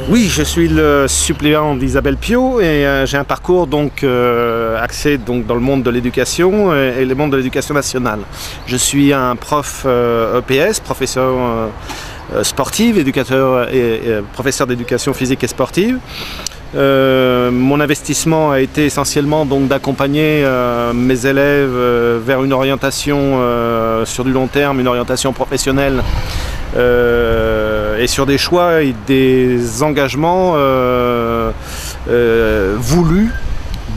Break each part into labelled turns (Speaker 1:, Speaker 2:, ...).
Speaker 1: Oui, je suis le suppléant d'Isabelle Piot et j'ai un parcours donc axé donc dans le monde de l'éducation et le monde de l'éducation nationale. Je suis un prof EPS, professeur sportif, éducateur et professeur d'éducation physique et sportive. Mon investissement a été essentiellement donc d'accompagner mes élèves vers une orientation sur du long terme, une orientation professionnelle et sur des choix et des engagements voulus,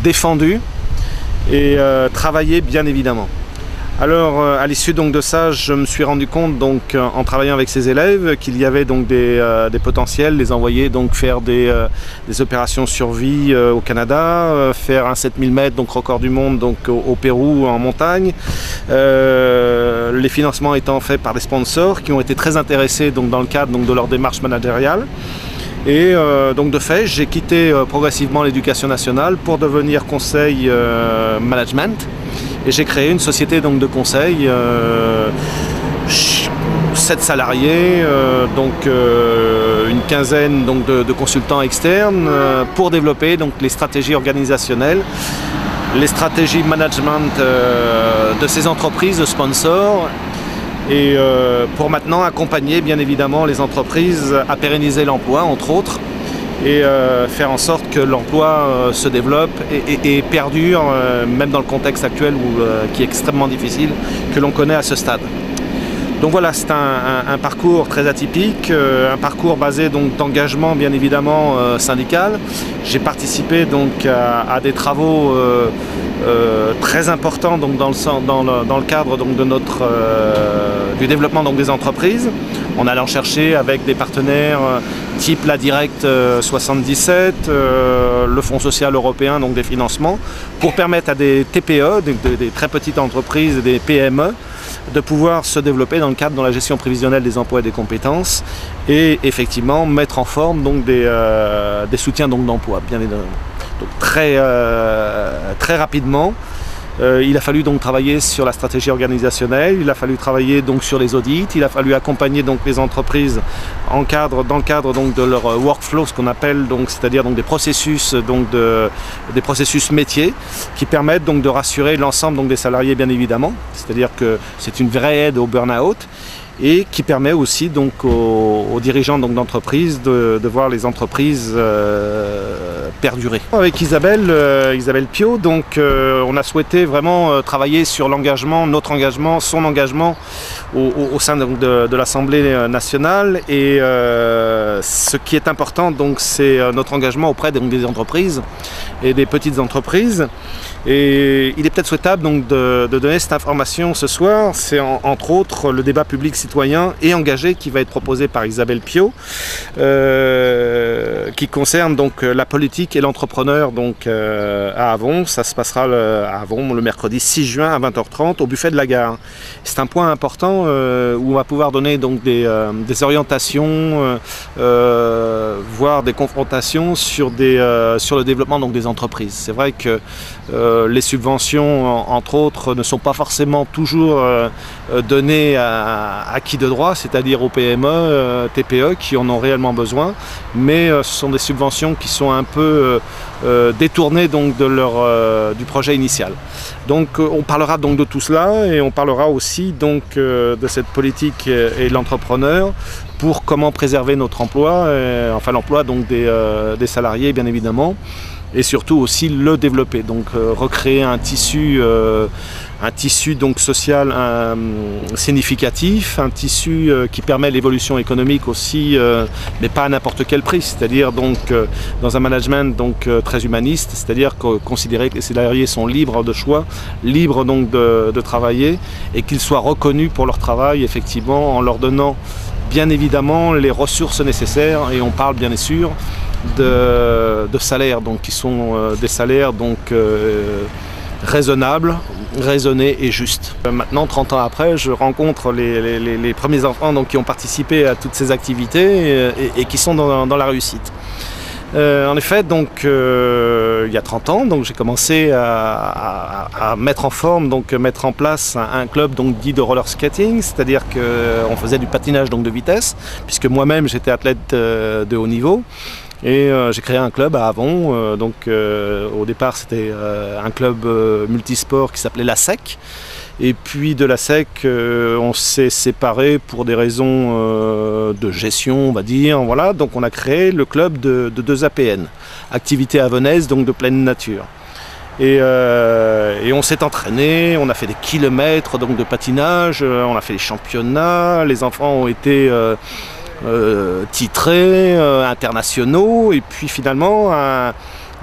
Speaker 1: défendus et travaillés bien évidemment. Alors à l'issue donc de ça, je me suis rendu compte donc en travaillant avec ces élèves qu'il y avait donc des potentiels, les envoyer donc faire des opérations survie au Canada, faire un 7000 mètres donc record du monde donc au Pérou en montagne. Les financements étant faits par des sponsors qui ont été très intéressés donc dans le cadre donc de leur démarche managériale. Et donc de fait, j'ai quitté progressivement l'éducation nationale pour devenir conseil management. Et j'ai créé une société donc de conseil, 7 salariés, une quinzaine donc de consultants externes pour développer donc les stratégies organisationnelles, les stratégies management de ces entreprises de sponsors. Et pour maintenant accompagner bien évidemment les entreprises à pérenniser l'emploi entre autres et faire en sorte que l'emploi se développe et perdure même dans le contexte actuel qui est extrêmement difficile que l'on connaît à ce stade. Donc voilà, c'est un parcours très atypique, un parcours basé donc d'engagement bien évidemment syndical. J'ai participé donc à des travaux très importants donc dans le cadre donc de du développement donc des entreprises, en allant chercher avec des partenaires type la Direct 77, le Fonds social européen, donc des financements, pour permettre à des TPE, des très petites entreprises, des PME, de pouvoir se développer dans le cadre de la gestion prévisionnelle des emplois et des compétences et effectivement mettre en forme donc des soutiens donc d'emploi, bien évidemment. Donc très rapidement, il a fallu donc travailler sur la stratégie organisationnelle, il a fallu travailler donc sur les audits, il a fallu accompagner donc les entreprises dans le cadre donc de leur workflow, ce qu'on appelle donc, c'est-à-dire donc des processus métiers qui permettent donc de rassurer l'ensemble donc des salariés bien évidemment, c'est-à-dire que c'est une vraie aide au burn-out et qui permet aussi donc aux dirigeants donc d'entreprise de voir les entreprises perdurer. Avec Isabelle Piot, donc on a souhaité vraiment travailler sur l'engagement, notre engagement, son engagement au sein donc de l'Assemblée nationale et ce qui est important donc c'est notre engagement auprès des entreprises et des petites entreprises. Et il est peut-être souhaitable donc de donner cette information ce soir. C'est entre autres le débat public citoyen et engagé qui va être proposé par Isabelle Piot, qui concerne donc la politique et l'entrepreneur donc à Avon. Ça se passera à Avon le mercredi 6 juin à 20h30 au buffet de la gare. C'est un point important où on va pouvoir donner donc des orientations, voire des confrontations sur le développement donc des entreprises. C'est vrai que les subventions, entre autres, ne sont pas forcément toujours données à qui de droit, c'est-à-dire aux PME, TPE qui en ont réellement besoin, mais ce sont des subventions qui sont un peu détournées donc du projet initial. Donc on parlera donc de tout cela et on parlera aussi donc de cette politique et de l'entrepreneur pour comment préserver notre emploi, enfin l'emploi donc des salariés bien évidemment, et surtout aussi le développer, donc recréer un tissu donc social significatif, un tissu qui permet l'évolution économique aussi, mais pas à n'importe quel prix, c'est-à-dire donc dans un management donc très humaniste, c'est-à-dire considérer que les salariés sont libres de choix, libres donc de travailler et qu'ils soient reconnus pour leur travail effectivement en leur donnant bien évidemment les ressources nécessaires, et on parle bien sûr de salaires donc, qui sont des salaires donc, raisonnables, raisonnés et justes. Maintenant, 30 ans après, je rencontre les premiers enfants donc, qui ont participé à toutes ces activités et qui sont dans la réussite. En effet, donc, il y a 30 ans, donc, j'ai commencé à mettre en forme, donc, mettre en place un club donc, dit de roller skating, c'est-à-dire qu'on faisait du patinage donc, de vitesse, puisque moi-même j'étais athlète de haut niveau. Et j'ai créé un club à Avon, au départ c'était un club multisport qui s'appelait la SEC. Et puis de la SEC, on s'est séparés pour des raisons de gestion, on va dire. Voilà. Donc on a créé le club de 2 APN, activité avonnaise, donc de pleine nature. Et on s'est entraîné, on a fait des kilomètres donc, de patinage, on a fait les championnats, les enfants ont été titrés, internationaux, et puis finalement... à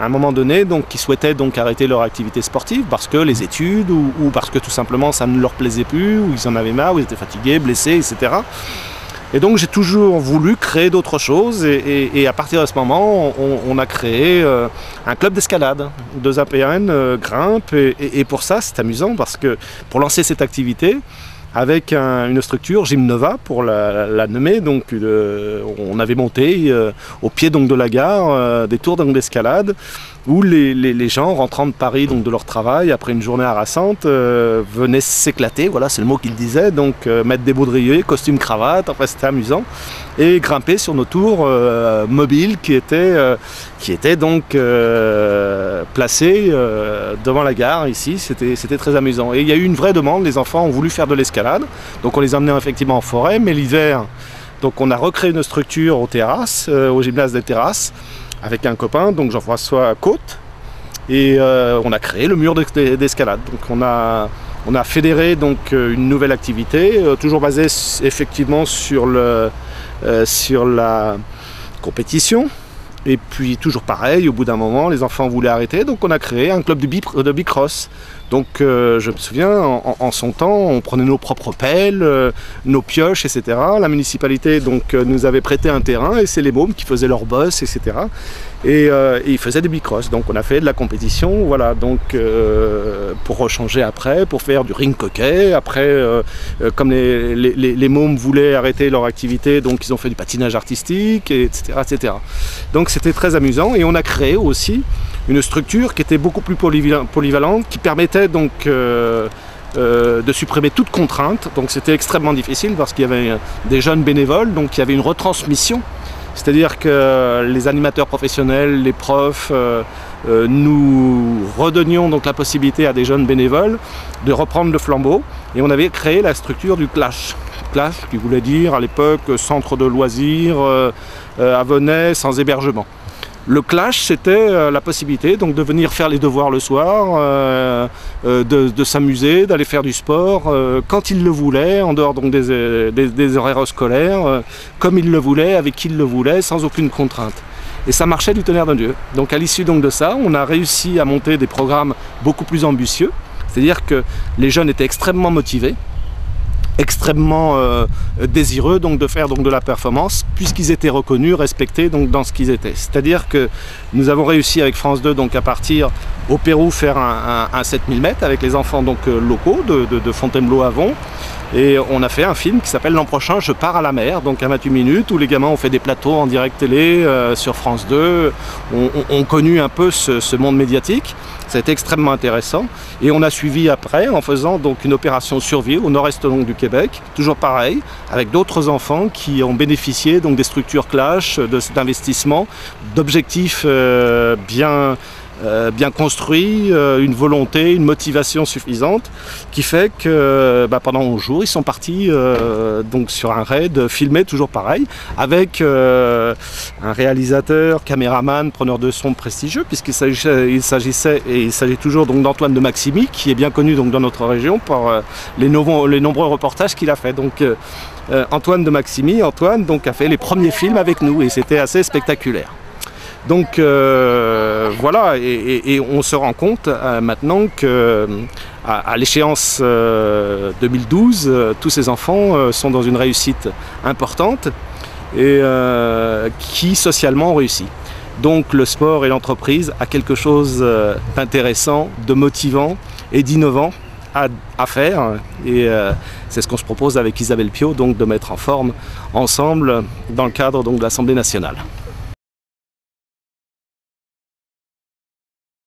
Speaker 1: un moment donné, donc, qui souhaitaient donc arrêter leur activité sportive parce que les études ou parce que tout simplement ça ne leur plaisait plus, ou ils en avaient marre, ou ils étaient fatigués, blessés, etc. Et donc j'ai toujours voulu créer d'autres choses et à partir de ce moment, on a créé un club d'escalade. 2 APN grimpent et pour ça c'est amusant parce que pour lancer cette activité, avec une structure, Gymnova pour la nommer, donc on avait monté au pied donc, de la gare des tours d'escalade où les gens rentrant de Paris, donc de leur travail, après une journée harassante, venaient s'éclater, voilà c'est le mot qu'il disait, donc mettre des baudriers, costume, cravate, enfin c'était amusant, et grimper sur nos tours mobiles qui étaient donc placés devant la gare ici, c'était très amusant. Et il y a eu une vraie demande, les enfants ont voulu faire de l'escalade, donc on les emmenait effectivement en forêt, mais l'hiver, donc on a recréé une structure aux terrasses, au gymnase des terrasses, avec un copain, donc Jean-François Côte, et on a créé le mur d'escalade. Donc on a fédéré donc une nouvelle activité, toujours basée effectivement sur la compétition. Et puis toujours pareil, au bout d'un moment, les enfants voulaient arrêter, donc on a créé un club de bicross. Donc je me souviens, en son temps, on prenait nos propres pelles, nos pioches, etc. La municipalité donc, nous avait prêté un terrain et c'est les mômes qui faisaient leur boss, etc. Et ils faisaient des bicross. Donc on a fait de la compétition, voilà, donc pour rechanger après, pour faire du ring hockey. Après, comme les mômes voulaient arrêter leur activité, donc ils ont fait du patinage artistique, etc., etc. Donc c'était très amusant et on a créé aussi une structure qui était beaucoup plus polyvalente, qui permettait donc de supprimer toute contrainte. Donc c'était extrêmement difficile parce qu'il y avait des jeunes bénévoles, donc il y avait une retransmission. C'est-à-dire que les animateurs professionnels, les profs, nous redonnions donc la possibilité à des jeunes bénévoles de reprendre le flambeau. Et on avait créé la structure du Clash. Clash qui voulait dire à l'époque centre de loisirs avonnais sans hébergement. Le Clash, c'était la possibilité donc, de venir faire les devoirs le soir, de s'amuser, d'aller faire du sport quand ils le voulaient, en dehors donc, des horaires scolaires, comme ils le voulaient, avec qui ils le voulaient, sans aucune contrainte. Et ça marchait du tonnerre de Dieu. Donc à l'issue de ça, on a réussi à monter des programmes beaucoup plus ambitieux, c'est-à-dire que les jeunes étaient extrêmement motivés, extrêmement désireux donc, de faire donc, de la performance puisqu'ils étaient reconnus, respectés donc, dans ce qu'ils étaient. C'est-à-dire que nous avons réussi avec France 2 donc, à partir au Pérou faire un 7000 mètres avec les enfants donc, locaux de Fontainebleau à Avon. Et on a fait un film qui s'appelle L'an prochain, je pars à la mer, donc à 28 minutes, où les gamins ont fait des plateaux en direct télé sur France 2, ont connu un peu ce monde médiatique. Ça a été extrêmement intéressant. Et on a suivi après en faisant donc une opération survie au nord-est donc, du Québec, toujours pareil, avec d'autres enfants qui ont bénéficié donc, des structures Clash, d'investissements, d'objectifs bien construit, une volonté, une motivation suffisante qui fait que pendant 11 jours ils sont partis donc sur un raid filmé toujours pareil avec un réalisateur, caméraman, preneur de son prestigieux puisqu'il s'agissait et il s'agit toujours donc d'Antoine de Maximi qui est bien connu donc dans notre région par les nombreux reportages qu'il a fait. Donc Antoine de Maximi, donc, a fait les premiers films avec nous et c'était assez spectaculaire. Donc voilà, et on se rend compte maintenant qu'à l'échéance 2012, tous ces enfants sont dans une réussite importante et qui socialement ont réussi. Donc le sport et l'entreprise a quelque chose d'intéressant, de motivant et d'innovant à faire et c'est ce qu'on se propose avec Isabelle Piot, donc de mettre en forme ensemble dans le cadre donc, de l'Assemblée nationale.